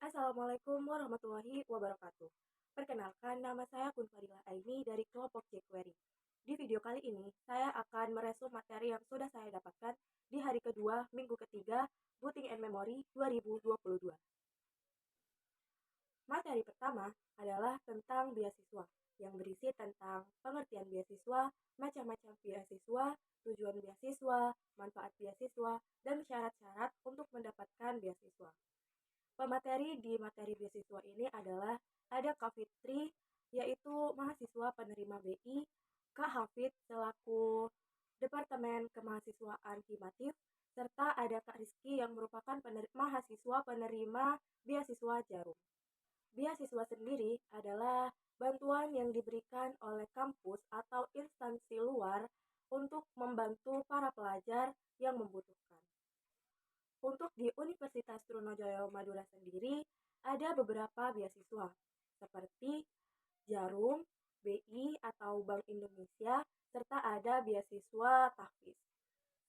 Assalamualaikum warahmatullahi wabarakatuh. Perkenalkan, nama saya Kunfadilah Aini dari kelompok jQuery. Di video kali ini, saya akan meresum materi yang sudah saya dapatkan di hari kedua, minggu ketiga, Booting and Memory 2022. Materi pertama adalah tentang beasiswa, yang berisi tentang pengertian beasiswa, macam-macam beasiswa, tujuan beasiswa, manfaat beasiswa, dan syarat-syarat untuk mendapatkan beasiswa. Pemateri di materi beasiswa ini adalah ada Kak Fitri, yaitu mahasiswa penerima BI, Kak Hafid selaku Departemen Kemahasiswaan Himatif, serta ada Kak Rizky yang merupakan mahasiswa penerima beasiswa Jarum. Beasiswa sendiri adalah bantuan yang diberikan oleh kampus atau instansi luar untuk membantu para pelajar yang membutuhkan. Untuk di Universitas Trunojoyo Madura sendiri, ada beberapa beasiswa, seperti Jarum, BI atau Bank Indonesia, serta ada beasiswa tahfiz.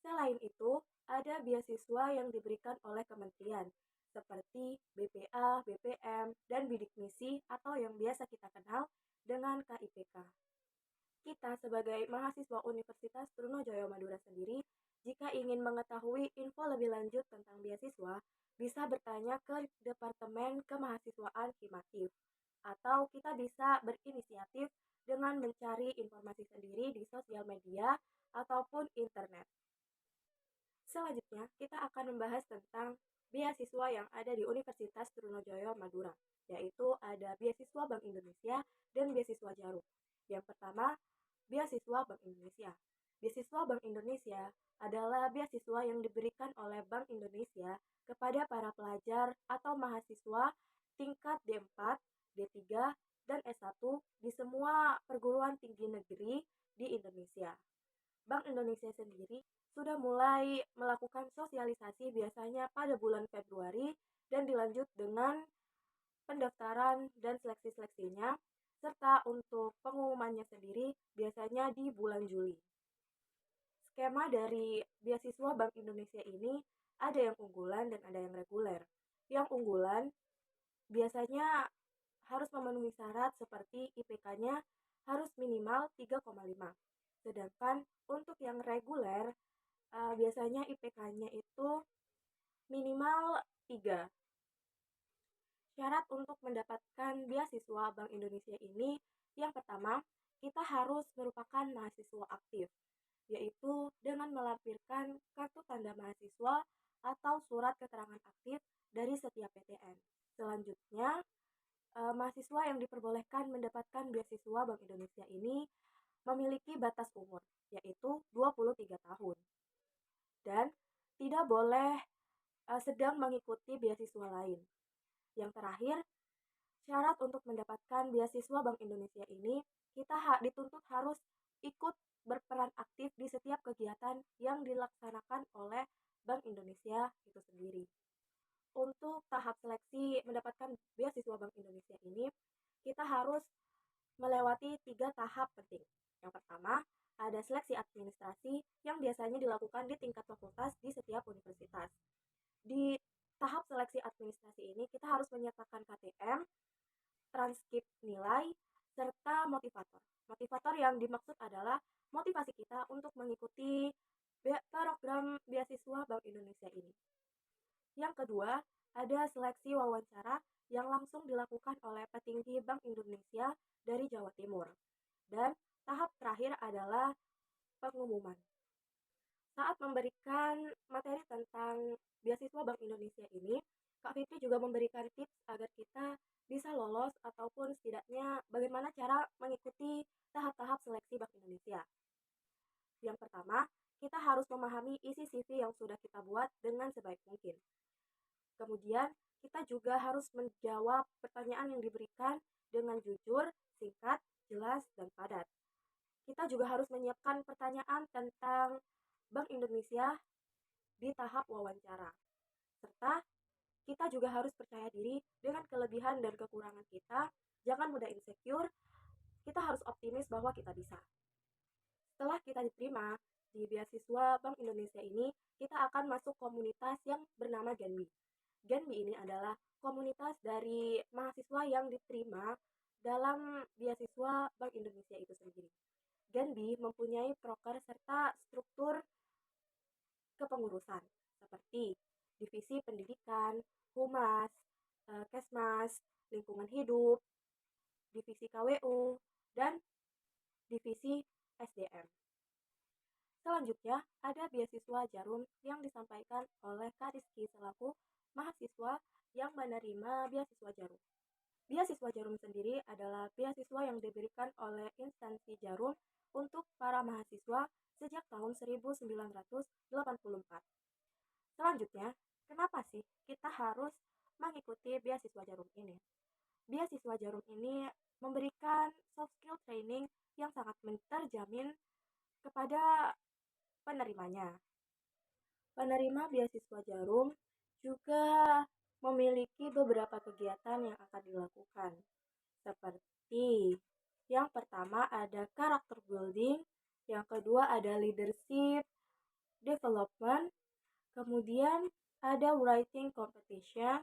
Selain itu, ada beasiswa yang diberikan oleh kementerian, seperti BPA, BPM, dan Bidik Misi atau yang biasa kita kenal dengan KIPK. Kita sebagai mahasiswa Universitas Trunojoyo Madura sendiri, jika ingin mengetahui info lebih lanjut tentang beasiswa, bisa bertanya ke Departemen Kemahasiswaan Himatif, atau kita bisa berinisiatif dengan mencari informasi sendiri di sosial media ataupun internet. Selanjutnya, kita akan membahas tentang beasiswa yang ada di Universitas Trunojoyo Madura, yaitu ada beasiswa Bank Indonesia dan beasiswa Jarum. Yang pertama, beasiswa Bank Indonesia. Beasiswa Bank Indonesia adalah beasiswa yang diberikan oleh Bank Indonesia kepada para pelajar atau mahasiswa tingkat D4, D3, dan S1 di semua perguruan tinggi negeri di Indonesia. Bank Indonesia sendiri sudah mulai melakukan sosialisasi biasanya pada bulan Februari dan dilanjut dengan pendaftaran dan seleksi-seleksinya, serta untuk pengumumannya sendiri biasanya di bulan Juli. Skema dari beasiswa Bank Indonesia ini ada yang unggulan dan ada yang reguler. Yang unggulan biasanya harus memenuhi syarat seperti IPK-nya harus minimal 3,5. Sedangkan untuk yang reguler biasanya IPK-nya itu minimal 3. Syarat untuk mendapatkan beasiswa Bank Indonesia ini, yang pertama, kita harus merupakan mahasiswa aktif, yaitu dengan melampirkan kartu tanda mahasiswa atau surat keterangan aktif dari setiap PTN. Selanjutnya, mahasiswa yang diperbolehkan mendapatkan beasiswa Bank Indonesia ini memiliki batas umur, yaitu 23 tahun. Dan tidak boleh sedang mengikuti beasiswa lain. Yang terakhir, syarat untuk mendapatkan beasiswa Bank Indonesia ini, kita dituntut harus ikut berperan aktif di setiap kegiatan yang dilaksanakan oleh Bank Indonesia itu sendiri. Untuk tahap seleksi mendapatkan beasiswa Bank Indonesia ini, kita harus melewati 3 tahap penting. Yang pertama, ada seleksi administrasi yang biasanya dilakukan di tingkat fakultas di setiap universitas. Di tahap seleksi administrasi ini, kita harus menyertakan KTM, transkrip nilai, serta motivator. Motivator yang dimaksud adalah motivasi kita untuk mengikuti program beasiswa Bank Indonesia ini. Yang kedua, ada seleksi wawancara yang langsung dilakukan oleh petinggi Bank Indonesia dari Jawa Timur. Dan tahap terakhir adalah pengumuman. Saat memberikan materi tentang beasiswa Bank Indonesia ini, Kak Fitri juga memberikan tips agar kita bisa lolos ataupun setidaknya bagaimana cara mengikuti tahap-tahap seleksi Bank Indonesia. Yang pertama, kita harus memahami isi CV yang sudah kita buat dengan sebaik mungkin. Kemudian, kita juga harus menjawab pertanyaan yang diberikan dengan jujur, singkat, jelas, dan padat. Kita juga harus menyiapkan pertanyaan tentang Bank Indonesia di tahap wawancara. Serta kita juga harus percaya diri dengan kelebihan dan kekurangan kita. Jangan mudah insecure, kita harus optimis bahwa kita bisa. Setelah kita diterima di beasiswa Bank Indonesia ini, kita akan masuk komunitas yang bernama Genbi. Genbi ini adalah komunitas dari mahasiswa yang diterima dalam beasiswa Bank Indonesia itu sendiri. Genbi mempunyai proker serta struktur kepengurusan seperti divisi pendidikan, humas, kesmas, lingkungan hidup, divisi KWU, dan divisi SDM. Selanjutnya, ada beasiswa Jarum yang disampaikan oleh Kak Rizky selaku mahasiswa yang menerima beasiswa Jarum. Beasiswa Jarum sendiri adalah beasiswa yang diberikan oleh instansi Jarum untuk para mahasiswa sejak tahun 1984. Selanjutnya, kenapa sih kita harus mengikuti beasiswa Jarum ini? Beasiswa Jarum ini memberikan soft skill training yang sangat terjamin kepada penerimanya. Penerima beasiswa Jarum juga memiliki beberapa kegiatan yang akan dilakukan, seperti yang pertama ada karakter building, yang kedua ada leadership development, kemudian ada writing competition,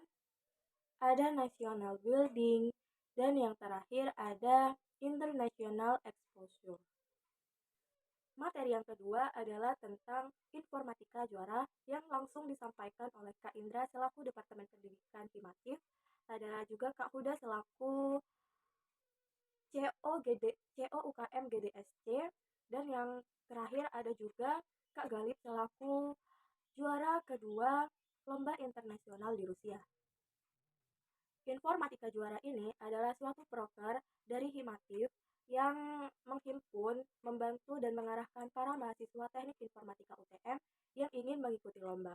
ada national building, dan yang terakhir ada international exposure. Materi yang kedua adalah tentang informatika juara yang langsung disampaikan oleh Kak Indra selaku Departemen Pendidikan Himatif. Ada juga Kak Huda selaku COUKM GDSC, dan yang terakhir ada juga Kak Galip selaku juara kedua lomba internasional di Rusia. Informatika juara ini adalah suatu proker dari Himatif yang menghimpun, membantu, dan mengarahkan para mahasiswa teknik informatika UTM yang ingin mengikuti lomba.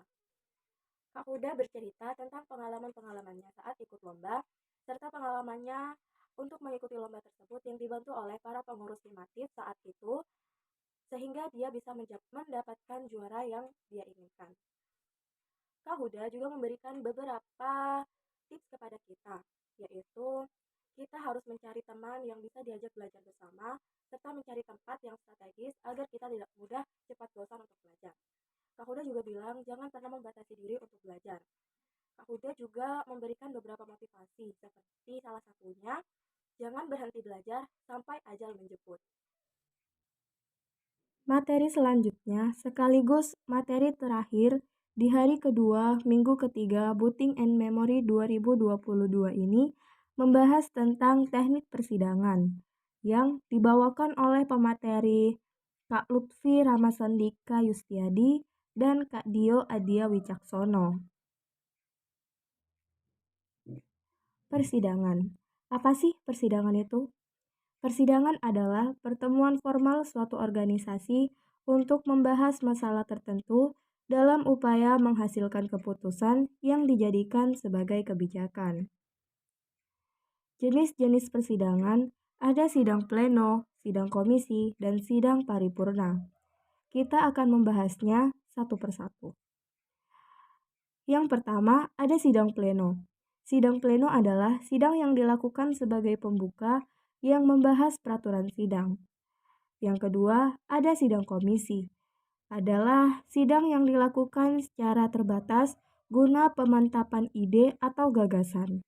Kak Huda bercerita tentang pengalaman-pengalamannya saat ikut lomba, serta pengalamannya untuk mengikuti lomba tersebut yang dibantu oleh para pengurus Himatif saat itu, sehingga dia bisa mendapatkan juara yang dia inginkan. Kak Huda juga memberikan beberapa tips kepada kita, yaitu kita harus mencari teman yang bisa diajak belajar bersama, serta mencari tempat yang strategis agar kita tidak mudah cepat bosan untuk belajar. Kak Huda juga bilang jangan pernah membatasi diri untuk belajar. Kak Huda juga memberikan beberapa motivasi, seperti salah satunya, jangan berhenti belajar sampai ajal menjemput. Materi selanjutnya sekaligus materi terakhir di hari kedua minggu ketiga Booting and Memory 2022 ini membahas tentang teknik persidangan yang dibawakan oleh pemateri Kak Lutfi Ramasandika Yustiadi dan Kak Dio Adia Wicaksono. Persidangan. Apa sih persidangan itu? Persidangan adalah pertemuan formal suatu organisasi untuk membahas masalah tertentu dalam upaya menghasilkan keputusan yang dijadikan sebagai kebijakan. Jenis-jenis persidangan ada sidang pleno, sidang komisi, dan sidang paripurna. Kita akan membahasnya satu persatu. Yang pertama ada sidang pleno. Sidang pleno adalah sidang yang dilakukan sebagai pembuka yang membahas peraturan sidang. Yang kedua, ada sidang komisi. Adalah sidang yang dilakukan secara terbatas guna pemantapan ide atau gagasan.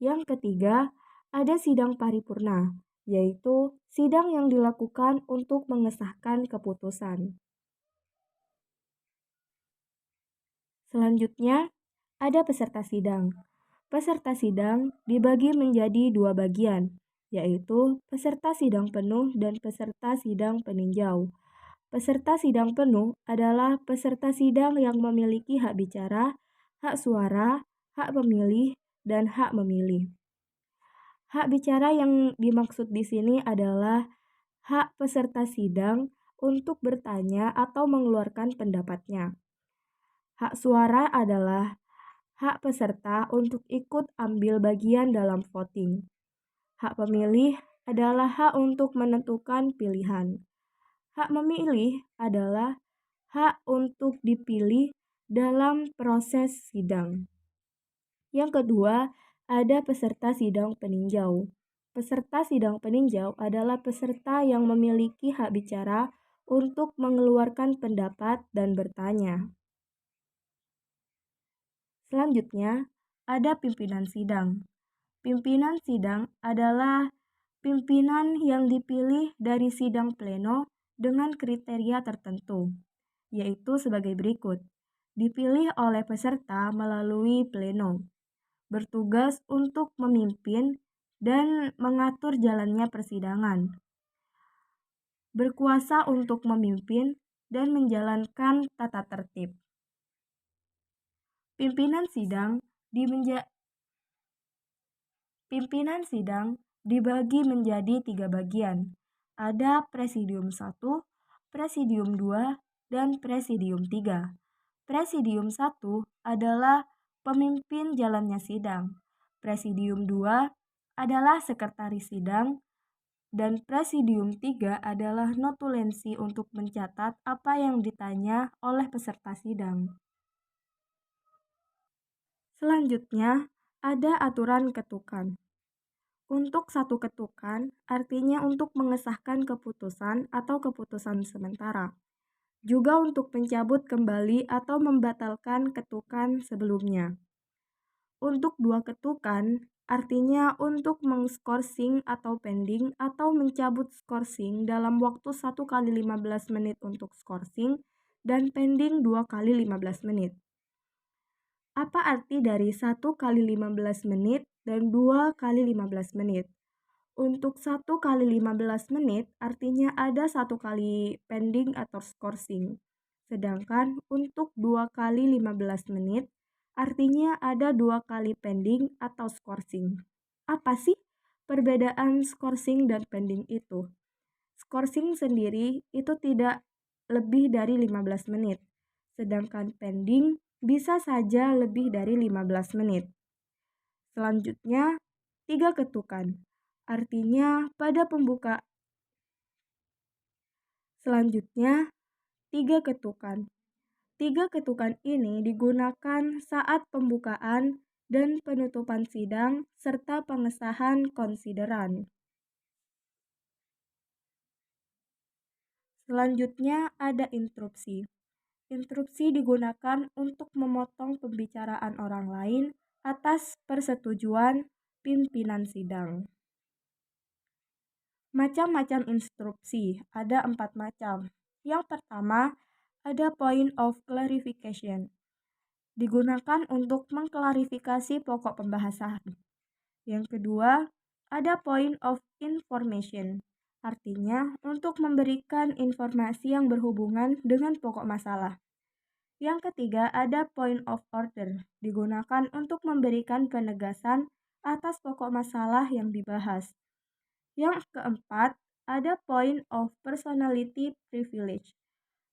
Yang ketiga, ada sidang paripurna, yaitu sidang yang dilakukan untuk mengesahkan keputusan. Selanjutnya, ada peserta sidang. Peserta sidang dibagi menjadi dua bagian, yaitu peserta sidang penuh dan peserta sidang peninjau. Peserta sidang penuh adalah peserta sidang yang memiliki hak bicara, hak suara, hak pemilih, dan hak memilih. Hak bicara yang dimaksud di sini adalah hak peserta sidang untuk bertanya atau mengeluarkan pendapatnya. Hak suara adalah hak peserta untuk ikut ambil bagian dalam voting. Hak pemilih adalah hak untuk menentukan pilihan. Hak memilih adalah hak untuk dipilih dalam proses sidang. Yang kedua, ada peserta sidang peninjau. Peserta sidang peninjau adalah peserta yang memiliki hak bicara untuk mengeluarkan pendapat dan bertanya. Selanjutnya, ada pimpinan sidang. Pimpinan sidang adalah pimpinan yang dipilih dari sidang pleno dengan kriteria tertentu, yaitu sebagai berikut. Dipilih oleh peserta melalui pleno, bertugas untuk memimpin dan mengatur jalannya persidangan, berkuasa untuk memimpin dan menjalankan tata tertib. Pimpinan sidang dibagi menjadi 3 bagian. Ada Presidium 1, Presidium 2, dan Presidium 3. Presidium 1 adalah pemimpin jalannya sidang. Presidium 2 adalah sekretaris sidang. Dan Presidium 3 adalah notulensi untuk mencatat apa yang ditanya oleh peserta sidang. Selanjutnya, ada aturan ketukan. Untuk satu ketukan, artinya untuk mengesahkan keputusan atau keputusan sementara. Juga untuk mencabut kembali atau membatalkan ketukan sebelumnya. Untuk 2 ketukan, artinya untuk mengskorsing atau pending atau mencabut skorsing dalam waktu 1 kali 15 menit untuk skorsing dan pending 2 kali 15 menit. Apa arti dari 1 kali 15 menit dan 2 kali 15 menit? Untuk 1 kali 15 menit artinya ada 1 kali pending atau skorsing. Sedangkan untuk 2 kali 15 menit artinya ada 2 kali pending atau skorsing. Apa sih perbedaan skorsing dan pending itu? Skorsing sendiri itu tidak lebih dari 15 menit. Sedangkan pending bisa saja lebih dari 15 menit. Selanjutnya, 3 ketukan. Artinya pada pembuka. Selanjutnya, 3 ketukan. 3 ketukan ini digunakan saat pembukaan dan penutupan sidang serta pengesahan konsideran. Selanjutnya ada interupsi. Interupsi digunakan untuk memotong pembicaraan orang lain atas persetujuan pimpinan sidang. Macam-macam interupsi, ada 4 macam. Yang pertama, ada point of clarification. Digunakan untuk mengklarifikasi pokok pembahasan. Yang kedua, ada point of information. Artinya, untuk memberikan informasi yang berhubungan dengan pokok masalah. Yang ketiga, ada point of order. Digunakan untuk memberikan penegasan atas pokok masalah yang dibahas. Yang keempat, ada point of personality privilege.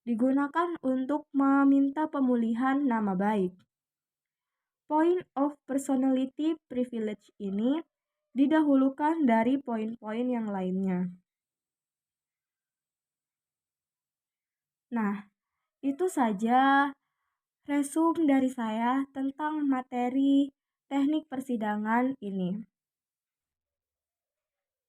Digunakan untuk meminta pemulihan nama baik. Point of personality privilege ini didahulukan dari poin-poin yang lainnya. Nah, itu saja resume dari saya tentang materi teknik persidangan ini.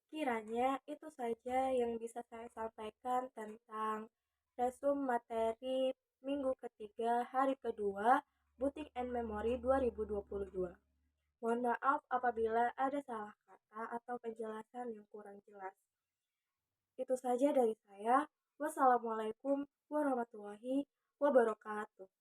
Kiranya itu saja yang bisa saya sampaikan tentang resume materi minggu ketiga hari kedua Butik and Memory 2022. Mohon maaf apabila ada salah kata atau penjelasan yang kurang jelas. Itu saja dari saya. Wassalamualaikum warahmatullahi wabarakatuh.